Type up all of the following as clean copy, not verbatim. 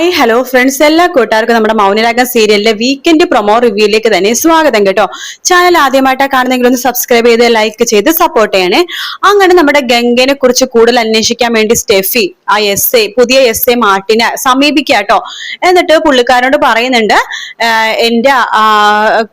Hi hello friends, എല്ലാ കൂട്ടുകാർക്കും നമ്മുടെ മൗനരാഗം സീരിയലിലെ വീക്കെൻഡ് പ്രൊമോ റിവ്യൂയിലേക്ക് തന്നെ സ്വാഗതം കേട്ടോ. ചാനൽ ആദ്യമായിട്ടാണ് കാണുന്നെങ്കിൽ ഒന്ന് സബ്സ്ക്രൈബ് ചെയ്ത് ലൈക്ക് ചെയ്ത് സപ്പോർട്ട് ചെയ്യണേ. അങ്ങനെ നമ്മുടെ ഗംഗനെ കുറിച്ച് കൂടുതൽ അന്വേഷിക്കാൻ വേണ്ടി സ്റ്റെഫി ആ പുതിയ മാർട്ടിനെ സമീപിക്കാട്ടോ. എന്നിട്ട് പുള്ളിക്കാരനോട് പറയുന്നുണ്ട്, എന്റെ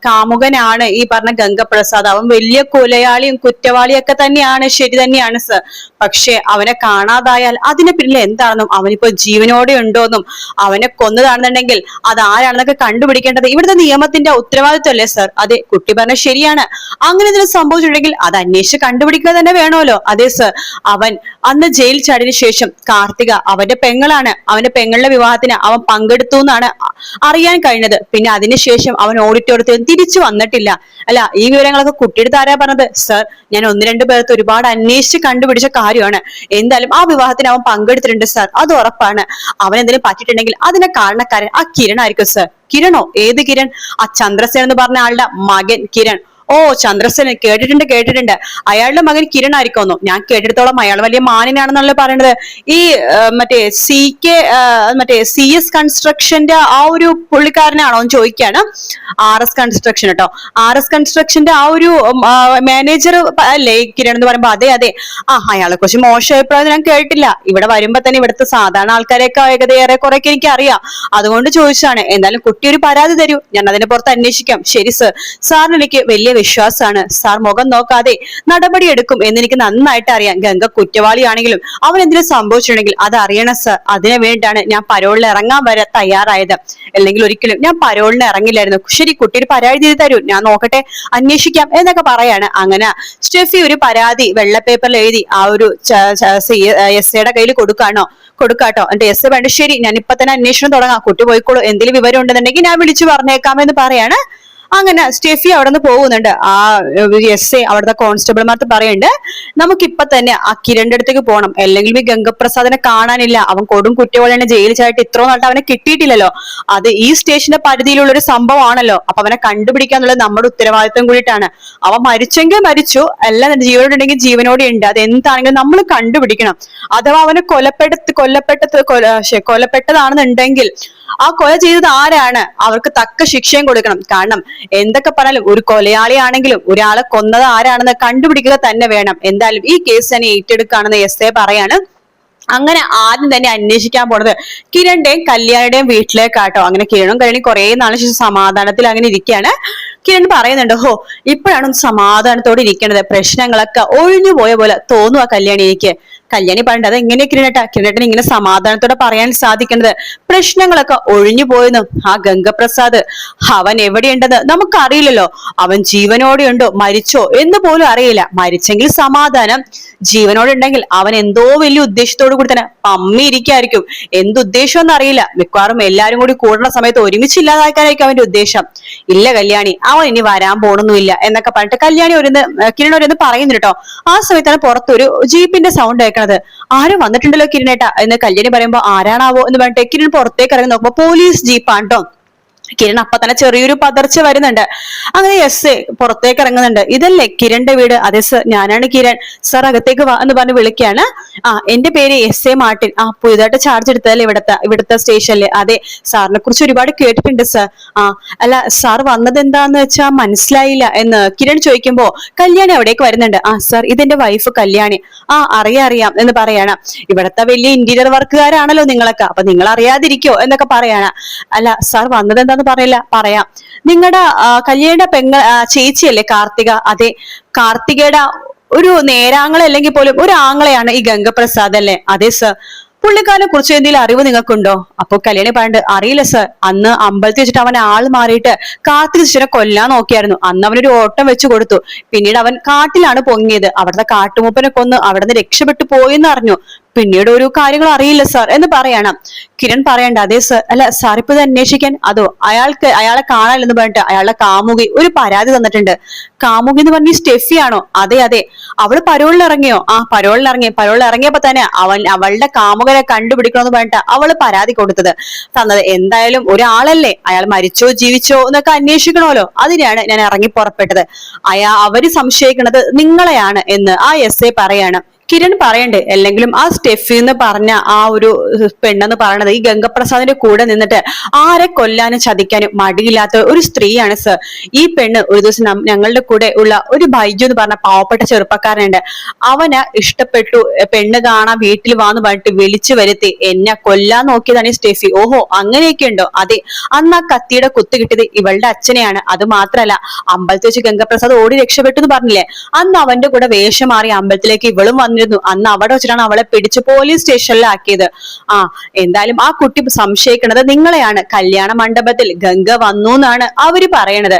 കാമുകനാണ് ഈ പറഞ്ഞ ഗംഗപ്രസാദ്. അവൻ വലിയ കൊലയാളിയും കുറ്റവാളിയും ഒക്കെ തന്നെയാണ്, ശരി തന്നെയാണ് സർ. പക്ഷെ അവനെ കാണാതായാൽ അതിന് പിന്നിൽ എന്താണെന്നും അവനിപ്പോ ജീവനോടെ ഉണ്ടോന്നും അവനെ കൊന്നതാണെന്നുണ്ടെങ്കിൽ അത് ആരാണെന്നൊക്കെ കണ്ടുപിടിക്കേണ്ടത് ഇവിടുത്തെ നിയമത്തിന്റെ ഉത്തരവാദിത്വമല്ലേ സർ? അതെ, കുട്ടി പറഞ്ഞ ശരിയാണ്. അങ്ങനെ ഇതിന് സംഭവിച്ചിട്ടുണ്ടെങ്കിൽ അത് അന്വേഷിച്ച് കണ്ടുപിടിക്കുക തന്നെ വേണമല്ലോ. അതെ സർ, അവൻ അന്ന് ജയിൽ ചാടിന് ശേഷം കാർത്തിക അവന്റെ പെങ്ങളാണ്, അവന്റെ പെങ്ങളുടെ വിവാഹത്തിന് അവൻ പങ്കെടുത്തു എന്നാണ് അറിയാൻ കഴിഞ്ഞത്. പിന്നെ അതിനുശേഷം അവൻ ഓഡിറ്റോറിയത്തിൽ തിരിച്ചു വന്നിട്ടില്ല. അല്ല, ഈ വിവരങ്ങളൊക്കെ കുട്ടിയുടെ ആരാ പറഞ്ഞത്? സർ, ഞാൻ ഒന്ന് രണ്ട് പേർക്ക് ഒരുപാട് അന്വേഷിച്ച് കണ്ടുപിടിച്ച കാര്യമാണ്. എന്തായാലും ആ വിവാഹത്തിന് അവൻ പങ്കെടുത്തിട്ടുണ്ട് സർ, അത് ഉറപ്പാണ്. അവൻ എന്തെങ്കിലും പറ്റിയിട്ടുണ്ടെങ്കിൽ അതിന്റെ കാരണക്കാരൻ ആ കിരൺ ആയിരിക്കും സർ. കിരണോ? ഏത് കിരൺ? ആ ചന്ദ്രസേൻ എന്ന് പറഞ്ഞ ആളുടെ മകൻ കിരൺ. ഓ, ചന്ദ്രസേനൻ കേട്ടിട്ടുണ്ട്. അയാളുടെ മകൻ കിരൺ ആയിരിക്കുമെന്നോ? ഞാൻ കേട്ടിടത്തോളം അയാൾ വലിയ മാന്യനാണെന്നല്ലേ പറയണത്. ഈ മറ്റേ CS കൺസ്ട്രക്ഷന്റെ ആ ഒരു പുള്ളിക്കാരനാണോ എന്ന് ചോദിക്കാണ്. RS കൺസ്ട്രക്ഷൻ കേട്ടോ. RS കൺസ്ട്രക്ഷന്റെ ആ ഒരു മാനേജർ അല്ലേ കിരൺ എന്ന് പറയുമ്പോ? അതെ അതെ. അയാളെ കുറിച്ച് മോശം അഭിപ്രായം ഞാൻ കേട്ടില്ല. ഇവിടെ വരുമ്പോ തന്നെ ഇവിടുത്തെ സാധാരണ ആൾക്കാരെയൊക്കെ ഏറെ കുറെയൊക്കെ എനിക്ക് അറിയാം, അതുകൊണ്ട് ചോദിച്ചാണ്. എന്തായാലും കുട്ടി ഒരു പരാതി തരൂ, ഞാൻ അതിനെ പുറത്ത് അന്വേഷിക്കാം. ശരി സർ, സാറിന് എനിക്ക് വലിയ വിശ്വാസമാണ്. സാർ മുഖം നോക്കാതെ നടപടിയെടുക്കും എന്നെനിക്ക് നന്നായിട്ട് അറിയാം. ഗംഗ കുറ്റവാളിയാണെങ്കിലും അവൻ എന്തിനും സംഭവിച്ചിട്ടുണ്ടെങ്കിൽ അത് അറിയണം സർ. അതിനു വേണ്ടിയാണ് ഞാൻ പരോളിൽ ഇറങ്ങാൻ വരെ തയ്യാറായത്. അല്ലെങ്കിൽ ഒരിക്കലും ഞാൻ പരോളിന് ഇറങ്ങില്ലായിരുന്നു. ശരി, കുട്ടി ഒരു പരാതി തരൂ, ഞാൻ നോക്കട്ടെ, അന്വേഷിക്കാം എന്നൊക്കെ പറയാണ്. അങ്ങനെ സ്റ്റെഫി ഒരു പരാതി വെള്ള പേപ്പറിൽ എഴുതി ആ ഒരു SAയുടെ കയ്യിൽ കൊടുക്കാട്ടോ. എന്റെ എസ് വേണ്ട, ശരി, ഞാൻ ഇപ്പൊ തന്നെ അന്വേഷണം തുടങ്ങാം, കുട്ടി പോയിക്കോളൂ, എന്തെങ്കിലും വിവരം ഉണ്ടെന്നുണ്ടെങ്കിൽ ഞാൻ വിളിച്ചു പറഞ്ഞേക്കാമെന്ന് പറയാണ്. അങ്ങനെ സ്റ്റെഫി അവിടെ നിന്ന് പോകുന്നുണ്ട്. ആ അവിടുത്തെ കോൺസ്റ്റബിൾമാർക്ക് പറയുന്നുണ്ട്, നമുക്കിപ്പൊ തന്നെ ആ കിരണിന്റെ അടുത്തേക്ക് പോകണം, അല്ലെങ്കിൽ ഈ ഗംഗപ്രസാദിനെ കാണാനില്ല. അവൻ കൊടും കുറ്റവാളിയാണ്, ജയിലിൽ ചായിട്ട് ഇത്രയും നാട്ട് അവനെ കിട്ടിയിട്ടില്ലല്ലോ. അത് ഈ സ്റ്റേഷന്റെ പരിധിയിലുള്ള ഒരു സംഭവമാണല്ലോ. അപ്പൊ അവനെ കണ്ടുപിടിക്കാന്നുള്ളത് നമ്മുടെ ഉത്തരവാദിത്വം കൂടിയിട്ടാണ്. അവൻ മരിച്ചെങ്കിൽ മരിച്ചു, അല്ല ജീവനോടെ ഉണ്ടെങ്കിൽ ജീവനോടെ ഉണ്ട്. അത് എന്താണെങ്കിലും നമ്മൾ കണ്ടുപിടിക്കണം. അഥവാ അവനെ കൊലപ്പെട്ടതാണെന്നുണ്ടെങ്കിൽ ആ കൊല ചെയ്തത് ആരാണ്, അവർക്ക് തക്ക ശിക്ഷയും കൊടുക്കണം. കാരണം എന്തൊക്കെ പറഞ്ഞാലും ഒരു കൊലയാളിയാണെങ്കിലും ഒരാളെ കൊന്നത് ആരാണെന്ന് കണ്ടുപിടിക്കുക തന്നെ വേണം. എന്തായാലും ഈ കേസ് തന്നെ ഏറ്റെടുക്കുകയാണെന്ന് SA പറയാണ്. അങ്ങനെ ആദ്യം തന്നെ അന്വേഷിക്കാൻ പോണത് കിരണിന്റെയും കല്യാണിയുടെയും വീട്ടിലേക്കാട്ടോ. അങ്ങനെ കിരണും കല്യാണിയും കുറെ നാളിന് ശേഷം സമാധാനത്തിൽ അങ്ങനെ ഇരിക്കുകയാണ്. കിരൺ പറയുന്നുണ്ട്, ഇപ്പോഴാണ് സമാധാനത്തോടെ ഇരിക്കേണ്ടത്, പ്രശ്നങ്ങളൊക്കെ ഒഴിഞ്ഞു പോയ പോലെ തോന്നുക കല്യാണിക്ക്. കല്യാണി പറഞ്ഞത് അത് എങ്ങനെ കിരണേട്ടൻ ഇങ്ങനെ സമാധാനത്തോടെ പറയാൻ സാധിക്കുന്നത്? പ്രശ്നങ്ങളൊക്കെ ഒഴിഞ്ഞു പോയെന്നും ആ ഗംഗപ്രസാദ് അവൻ എവിടെയുണ്ടെന്ന് നമുക്കറിയില്ലല്ലോ. അവൻ ജീവനോടെ ഉണ്ടോ മരിച്ചോ എന്ന് പോലും അറിയില്ല. മരിച്ചെങ്കിൽ സമാധാനം, ജീവനോടെ ഉണ്ടെങ്കിൽ അവൻ എന്തോ വലിയ ഉദ്ദേശത്തോടു കൂടി തന്നെ പമ്മിയിരിക്കായിരിക്കും. എന്തുദ്ദേശം എന്നറിയില്ല. മിക്കവാറും എല്ലാരും കൂടി കൂടുന്ന സമയത്ത് ഒരുമിച്ചില്ലാതാക്കാനായിരിക്കും അവന്റെ ഉദ്ദേശം. ഇല്ല കല്യാണി, അവൻ ഇനി വരാൻ പോണൊന്നുമില്ല എന്നൊക്കെ പറഞ്ഞിട്ട് കല്യാണി കിരൺ ഒരു പറയുന്നു കേട്ടോ. ആ സമയത്താണ് പുറത്തൊരു ജീപ്പിന്റെ സൗണ്ട് കേൾക്കണത്. ആരും വന്നിട്ടുണ്ടല്ലോ കിരണേട്ട എന്ന് കല്യാണി പറയുമ്പോ ആരാണാവോ എന്ന് പറഞ്ഞിട്ട് കിരൺ പുറത്തേക്ക് ഇറങ്ങി നോക്കുമ്പോ പോലീസ് ജീപ്പാണ് കേട്ടോ. കിരൺ അപ്പൊ തന്നെ ചെറിയൊരു പതർച്ച വരുന്നുണ്ട്. അങ്ങനെ പുറത്തേക്ക് ഇറങ്ങുന്നുണ്ട്. ഇതല്ലേ കിരണിന്റെ വീട്? അതെ സർ, ഞാനാണ് കിരൺ. സർ അകത്തേക്ക് വാ എന്ന് പറഞ്ഞ് വിളിക്കുകയാണ്. എന്റെ പേര് SA മാർട്ടിൻ. പുതിയതായിട്ട് ചാർജ് എടുത്തതല്ലേ ഇവിടുത്തെ സ്റ്റേഷനില്? അതെ, സാറിനെ കുറിച്ച് ഒരുപാട് കേട്ടിട്ടുണ്ട് സർ. അല്ല, സാർ വന്നത് എന്താന്ന് വെച്ചാ മനസ്സിലായില്ല എന്ന് കിരൺ ചോദിക്കുമ്പോ കല്യാണി അവിടേക്ക് വരുന്നുണ്ട്. സർ, ഇതെന്റെ വൈഫ് കല്യാണി. അറിയാം എന്ന് പറയാണ്. ഇവിടത്തെ വലിയ ഇന്റീരിയർ വർക്കുകാരാണല്ലോ നിങ്ങളൊക്കെ, അപ്പൊ നിങ്ങൾ അറിയാതിരിക്കോ എന്നൊക്കെ പറയാണ്. അല്ല സാർ, വന്നത് എന്താന്ന് പറയാം. നിങ്ങളുടെ കല്യാണിയുടെ ചേച്ചിയല്ലേ കാർത്തിക? അതെ, കാർത്തികയുടെ ഒരു നേരാങ്ങളെ അല്ലെങ്കിൽ പോലും ഒരു ആങ്ങളെയാണ് ഈ ഗംഗപ്രസാദ് അല്ലേ? അതെ സർ. പുള്ളിക്കാരനെ കുറിച്ച് എന്തെങ്കിലും അറിവ് നിങ്ങൾക്കുണ്ടോ? അപ്പൊ കല്യാണി പറഞ്ഞിട്ട് അറിയില്ല സർ. അന്ന് അമ്പലത്തിൽ വെച്ചിട്ട് അവൻ ആൾ മാറിയിട്ട് കാർത്തിക ശിശുനെ കൊല്ലാൻ നോക്കിയായിരുന്നു. അന്ന് അവനൊരു ഓട്ടം വെച്ചു കൊടുത്തു. പിന്നീട് അവൻ കാട്ടിലാണ് പൊങ്ങിയത്. അവിടുത്തെ കാട്ടുമൂപ്പനെ കൊന്ന് അവിടെ നിന്ന് രക്ഷപ്പെട്ടു പോയെന്ന് അറിഞ്ഞു. പിന്നീട് ഒരു കാര്യങ്ങൾ അറിയില്ല സാർ എന്ന് പറയണം. കിരൺ പറയണ്ട. അതെ സർ. അല്ല സാർ ഇപ്പൊ ഇത് അന്വേഷിക്കാൻ? അതോ അയാളെ കാണാനില്ലെന്ന് പറഞ്ഞിട്ട് അയാളുടെ കാമുകി ഒരു പരാതി തന്നിട്ടുണ്ട്. കാമുകി എന്ന് പറഞ്ഞ സ്റ്റെഫി ആണോ? അതെ അതെ. അവള് പരോളിൽ ഇറങ്ങിയോ? പരോളിൽ ഇറങ്ങിയപ്പോ തന്നെ അവളുടെ കാമുകനെ കണ്ടുപിടിക്കണമെന്ന് പറഞ്ഞിട്ട് അവള് പരാതി തന്നത്. എന്തായാലും ഒരാളല്ലേ, അയാൾ മരിച്ചോ ജീവിച്ചോ എന്നൊക്കെ അന്വേഷിക്കണമല്ലോ. അതിനാണ് ഞാൻ ഇറങ്ങി പുറപ്പെട്ടത്. അവര് സംശയിക്കുന്നത് നിങ്ങളെയാണ് എന്ന് ആ SA പറയാണ്. കിരൺ പറയണ്ട് അല്ലെങ്കിലും ആ സ്റ്റെഫി എന്ന് പറഞ്ഞ ആ ഒരു പെണ്ണെന്ന് പറയണത് ഈ ഗംഗപ്രസാദിന്റെ കൂടെ നിന്നിട്ട് ആരെ കൊല്ലാനും ചതിക്കാനും മടിയില്ലാത്ത ഒരു സ്ത്രീയാണ് സർ. ഈ പെണ്ണ് ഒരു ദിവസം ഞങ്ങളുടെ കൂടെ ഉള്ള ഒരു ബൈജു എന്ന് പറഞ്ഞ പാവപ്പെട്ട ചെറുപ്പക്കാരനുണ്ട്, അവന് ഇഷ്ടപ്പെട്ടു, പെണ്ണ് കാണാൻ വീട്ടിൽ വാന്ന് പറഞ്ഞിട്ട് വിളിച്ചു വരുത്തി എന്നെ കൊല്ലാൻ നോക്കിയതാണ് ഈ സ്റ്റെഫി. ഓഹോ, അങ്ങനെയൊക്കെ ഉണ്ടോ? അതെ, അന്ന് ആ കത്തിയുടെ കുത്ത് കിട്ടിയത് ഇവളുടെ അച്ഛനെയാണ്. അത് മാത്രല്ല, അമ്പലത്തിൽ വെച്ച് ഗംഗപ്രസാദ് ഓടി രക്ഷപ്പെട്ടു എന്ന് പറഞ്ഞില്ലേ, അന്ന് അവന്റെ കൂടെ വേഷം മാറി അമ്പലത്തിലേക്ക് ഇവളും വന്നിരുന്നു. അന്ന് അവിടെ വെച്ചിട്ടാണ് അവളെ പിടിച്ച് പോലീസ് സ്റ്റേഷനിലാക്കിയത്. എന്തായാലും ആ കുട്ടി സംശയിക്കുന്നത് നിങ്ങളെയാണ്. കല്യാണ മണ്ഡപത്തിൽ ഗംഗ വന്നു എന്നാണ് അവര് പറയണത്.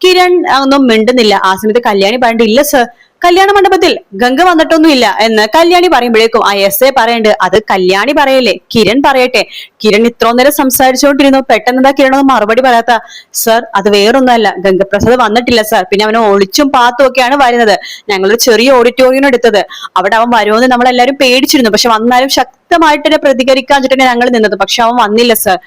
കിരൺ ഒന്നും മിണ്ടുന്നില്ല. ആ സമയത്ത് കല്യാണി പറഞ്ഞിട്ട് ഇല്ല സർ, കല്യാണ മണ്ഡപത്തിൽ ഗംഗ വന്നിട്ടൊന്നുമില്ല എന്ന് കല്യാണി പറയുമ്പോഴേക്കും ആ എസ് എ പറയണ്ട് അത് കല്യാണി പറയല്ലേ, കിരൺ പറയട്ടെ. കിരൺ ഇത്രോ നേരം സംസാരിച്ചുകൊണ്ടിരുന്നു, പെട്ടെന്ന് എന്താ കിരൺ ഒന്നും മറുപടി പറയാത്ത? സർ, അത് വേറൊന്നല്ല, ഗംഗപ്രസാദ് വന്നിട്ടില്ല സർ. പിന്നെ അവനെ ഒളിച്ചും പാത്തും ഒക്കെയാണ് വരുന്നത്. ഞങ്ങളൊരു ചെറിയ ഓഡിറ്റോറിയം എടുത്തത്, അവിടെ അവൻ വരുമെന്ന് നമ്മളെല്ലാരും പേടിച്ചിരുന്നു. പക്ഷെ വന്നാലും ശക്തമായിട്ട് പ്രതികരിക്കാൻ വെച്ചിട്ടാണ് ഞങ്ങൾ നിന്നത്. പക്ഷെ അവൻ വന്നില്ല സർ.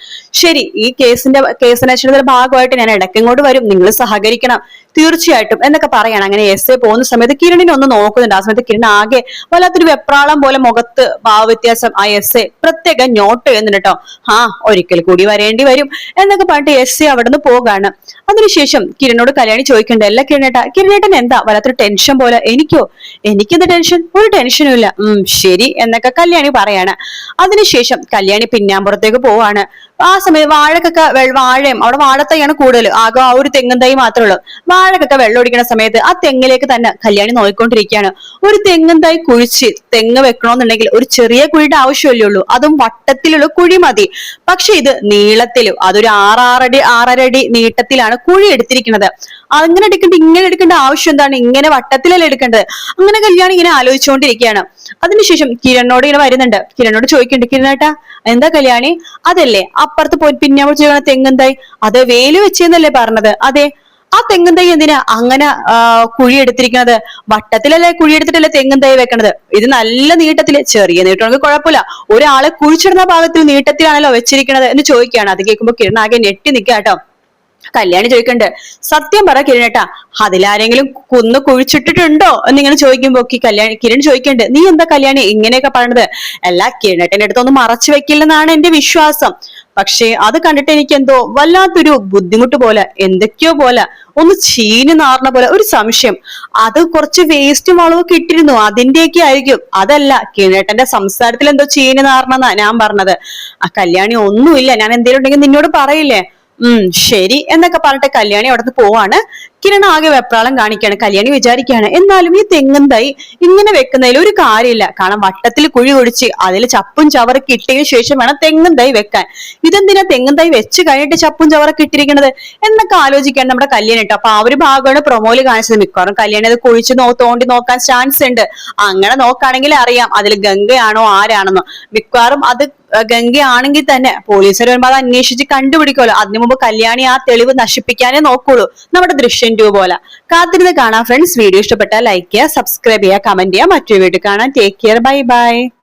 ശരി, ഈ കേസിന്റെ ഭാഗമായിട്ട് ഞാൻ ഇടയ്ക്കിങ്ങോട്ട് വരും, നിങ്ങൾ സഹകരിക്കണം തീർച്ചയായിട്ടും എന്നൊക്കെ പറയണം. അങ്ങനെ എസ് എ പോകുന്ന സമയത്ത് കിരണിനെ ഒന്ന് നോക്കുന്നുണ്ട്. ആ സമയത്ത് കിരൺ ആകെ വല്ലാത്തൊരു വെപ്രാളം പോലെ മുഖത്ത് ഭാവവ്യത്യാസം. ആ എസ് എ പ്രത്യേകം നോട്ട് ചെയ്യുന്നുണ്ട് കേട്ടോ. ഒരിക്കൽ കൂടി വരേണ്ടി വരും എന്നൊക്കെ പറഞ്ഞിട്ട് എസ് എ അവിടെ നിന്ന് പോകാണ്. അതിനുശേഷം കിരണോട് കല്യാണി ചോദിക്കണ്ടേ, അല്ല കിരണേട്ടൻ എന്താ വല്ലാത്തൊരു ടെൻഷൻ പോലെ? എനിക്കെന്താ ടെൻഷൻ? ഒരു ടെൻഷനും ഇല്ല. ശരി എന്നൊക്കെ കല്യാണി പറയാണ്. അതിനുശേഷം കല്യാണി പിന്നാമ്പുറത്തേക്ക് പോവാണ്. ആ സമയത്ത് വാഴയും അവിടെ വാഴത്തൈയാണ് കൂടുതൽ, ആകെ ആ ഒരു തെങ്ങും തൈ മാത്രമേ ഉള്ളൂ. വാഴക്കൊക്കെ വെള്ളം ഒടിക്കുന്ന സമയത്ത് ആ തെങ്ങിലേക്ക് തന്നെ കല്യാണി നോക്കിക്കൊണ്ടിരിക്കുകയാണ്. ഒരു തെങ്ങും തൈ കുഴിച്ച് തെങ്ങ് വെക്കണമെന്നുണ്ടെങ്കിൽ ഒരു ചെറിയ കുഴിയുടെ ആവശ്യമല്ലേ ഉള്ളൂ, അതും വട്ടത്തിലുള്ള കുഴി മതി. പക്ഷെ ഇത് നീളത്തിലും അതൊരു 6 അടി നീട്ടത്തിലാണ് കുഴി എടുത്തിരിക്കുന്നത്. അങ്ങനെ ഇങ്ങനെ എടുക്കേണ്ട ആവശ്യം എന്താണ്? ഇങ്ങനെ വട്ടത്തിലല്ലേ എടുക്കേണ്ടത്? അങ്ങനെ കല്യാണി ഇങ്ങനെ ആലോചിച്ചുകൊണ്ടിരിക്കുകയാണ്. അതിനുശേഷം കിരണോട് ഇങ്ങനെ വരുന്നുണ്ട്. കിരണോട് ചോദിക്കുന്നുണ്ട്, കിരണേട്ടാ എന്താ കല്യാണി? അതല്ലേ അപ്പുറത്ത് പോയി പിന്നാമ്പോ ചെയ്യണ തെങ്ങും തൈ, അത് വേലി വെച്ചെന്നല്ലേ പറഞ്ഞത്? അതെ, ആ തെങ്ങും തൈ എന്തിനാ അങ്ങനെ കുഴി എടുത്തിരിക്കുന്നത്? വട്ടത്തിലല്ലേ കുഴി എടുത്തിട്ടല്ലേ തെങ്ങും തൈ വെക്കണത്? ഇത് നല്ല നീട്ടത്തില്, ചെറിയ നീട്ടമാണെങ്കിൽ കുഴപ്പമില്ല, ഒരാളെ കുഴിച്ചിടുന്ന ഭാഗത്തിൽ നീട്ടത്തിലാണല്ലോ വെച്ചിരിക്കുന്നത് എന്ന് ചോദിക്കുകയാണ്. അത് കേൾക്കുമ്പോ കിരൺ ആകെ ഞെട്ടി നിൽക്കുക കേട്ടോ. കല്യാണി ചോദിക്കണ്ട്, സത്യം പറ കിരണേട്ടാ, അതിലാരെങ്കിലും കുന്ന് കുഴിച്ചിട്ടിട്ടുണ്ടോ എന്നിങ്ങനെ ചോദിക്കുമ്പോ കിരൺ ചോദിക്കണ്ട്, നീ എന്താ കല്യാണി ഇങ്ങനെയൊക്കെ പറയണത്? അല്ല, കിരണേട്ടന്റെ അടുത്തൊന്നും മറച്ചു വെക്കില്ലെന്നാണ് എന്റെ വിശ്വാസം. പക്ഷെ അത് കണ്ടിട്ട് എനിക്ക് എന്തോ വല്ലാത്തൊരു ബുദ്ധിമുട്ട് പോലെ, എന്തൊക്കെയോ പോലെ, ഒന്ന് ചീഞ്ഞു നാർന്ന പോലെ ഒരു സംശയം. അത് കുറച്ച് വേസ്റ്റും വളവൊക്കെ ഇട്ടിരുന്നു, അതിന്റെയൊക്കെ ആയിരിക്കും. അതല്ല, കിരണേട്ടന്റെ സംസാരത്തിൽ എന്തോ ചീഞ്ഞു നാർന്നെന്നാ ഞാൻ പറഞ്ഞത്. ആ കല്യാണി ഒന്നുമില്ല, ഞാൻ എന്തെങ്കിലും ഉണ്ടെങ്കിൽ നിന്നോട് പറയില്ലേ. ശരി എന്നൊക്കെ പറഞ്ഞിട്ട് കല്യാണി അവിടുന്ന് പോവാണ്. കിരൺ ആകെ വെപ്രാളം കാണിക്കാണ്. കല്യാണി വിചാരിക്കുകയാണ്, എന്നാലും ഈ തെങ്ങും തൈ ഇങ്ങനെ വെക്കുന്നതിൽ ഒരു കാര്യമില്ല. കാരണം വട്ടത്തിൽ കുഴി കുഴിച്ച് അതിൽ ചപ്പും ചവറൊക്കെ ഇട്ടതിന് ശേഷം വേണം തെങ്ങും തൈ വെക്കാൻ. ഇതെന്തിനാ തെങ്ങും തൈ വെച്ച് കഴിഞ്ഞിട്ട് ചപ്പും ചവറൊക്കെ ഇട്ടിരിക്കുന്നത് എന്നൊക്കെ ആലോചിക്കാൻ നമ്മുടെ കല്യാണി ഇട്ടോ. അപ്പൊ ആ ഒരു ഭാഗമാണ് പ്രൊമോയിൽ കാണിച്ചത്. മിക്കവാറും കല്യാണി അത് കുഴിച്ച് തോണ്ടി നോക്കാൻ ചാൻസ് ഉണ്ട്. അങ്ങനെ നോക്കുകയാണെങ്കിൽ അറിയാം അതിൽ ഗംഗയാണോ ആരാണെന്നോ. മിക്കവാറും അത് ഗംഗയാണെങ്കിൽ തന്നെ പോലീസുകാർ വരുമ്പോൾ അത് അന്വേഷിച്ച് കണ്ടുപിടിക്കുമല്ലോ. അതിനു മുമ്പ് കല്യാണി ആ തെളിവ് നശിപ്പിക്കാനേ നോക്കുള്ളൂ, നമ്മുടെ ദൃശ്യം 2 പോലെ. കാത്തിരുന്ന് കാണാം ഫ്രണ്ട്സ്. വീഡിയോ ഇഷ്ടപ്പെട്ടാൽ ലൈക്ക് ചെയ്യുക, സബ്സ്ക്രൈബ് ചെയ്യുക, കമന്റ് ചെയ്യുക. മറ്റൊരു വീഡിയോ കാണാൻ. Take care, bye bye.